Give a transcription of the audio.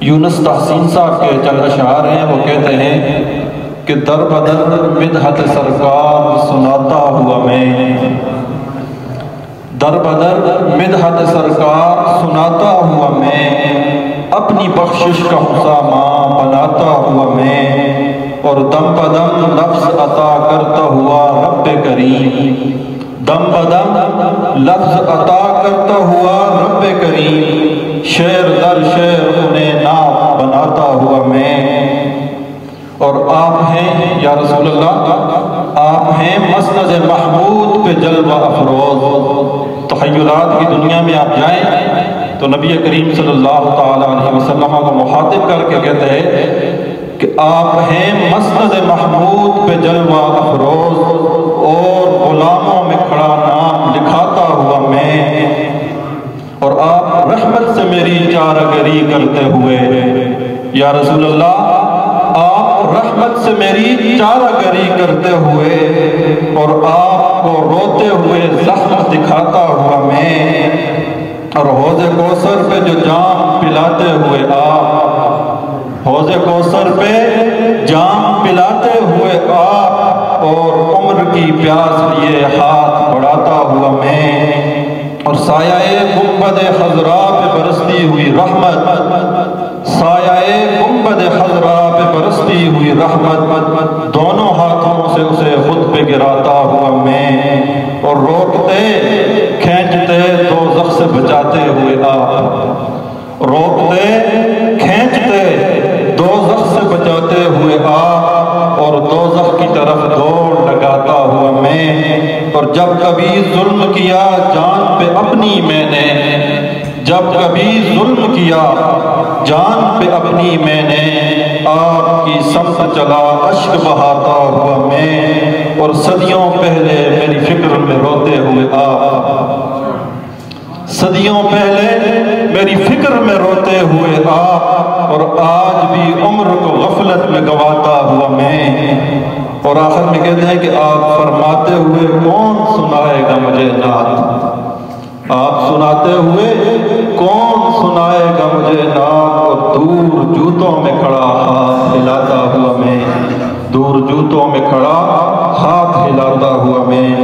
یونس تحسین صاحب کے چند اشعار ہیں، وہ کہتے ہیں کہ در بدر مدحت سرکار سناتا ہوا میں، در بدر مدحت سرکار سناتا ہوا میں، اپنی بخشش کا مسامہ بناتا ہوا میں، اور دم بدم لفظ عطا کرتا ہوا رب کریم، دم بدم لفظ عطا کرتا ہوا رب کریم، شعر در شعر انہیں نعت بناتا ہوا میں۔ اور آپ ہیں یا رسول اللہ، آپ ہیں مسند محمود پہ جلوہ افروز۔ تخیلات کی دنیا میں آپ جائیں تو نبی کریم صلی اللہ تعالی علیہ وسلم کو مخاطب کر کے کہتے ہیں کہ آپ ہیں مسند محمود پہ جلوہ افروز، اور غلاموں میں کھڑا نام لکھاتا ہوا میں، اور آپ رحمت سے میری چارگری کرتے ہوئے یا رسول اللہ، آپ رحمت سے میری چارگری کرتے ہوئے، اور آپ کو روتے ہوئے زخم دکھاتا ہوا میں، اور حوض کوثر پہ جو جام پلاتے ہوئے آپ، حوض کوثر پہ جام پلاتے ہوئے آپ، اور عمر کی پیاس لیے ہاتھ بڑھاتا ہوا میں، اور سایہ گنبد خضرا پہ برستی ہوئی رحمت، سایہ گنبد خضرا پہ برستی ہوئی رحمت، دونوں ہاتھوں سے اسے خود پہ گراتا ہوا میں، اور روکتے کھینچتے دوزخ سے بچاتے ہوئے آپ، روکتے کھینچتے دوزخ سے بچاتے ہوئے آپ، اور دوزخ کی طرف دوڑ لگاتا ہوا میں، اور جب کبھی ظلم کیا جان پہ اپنی میں نے، جب کبھی ظلم کیا جان پہ اپنی میں نے، آپ کی سمت چلا اشک بہاتا ہوا میں، اور صدیوں پہلے میری فکر میں روتے ہوئے آپ، صدیوں پہلے میری فکر میں روتے ہوئے آپ، اور آج بھی عمر کو غفلت میں گواتا ہوا میں۔ اور آخر میں کہتے ہیں کہ آپ فرماتے ہوئے کون سنائے گا مجھے نعت، آپ سناتے ہوئے کون سنائے گا مجھے نعت، اور دور جوتوں میں کھڑا ہاتھ ہلاتا ہوا میں، دور جوتوں میں کھڑا ہاتھ ہلاتا ہوا میں۔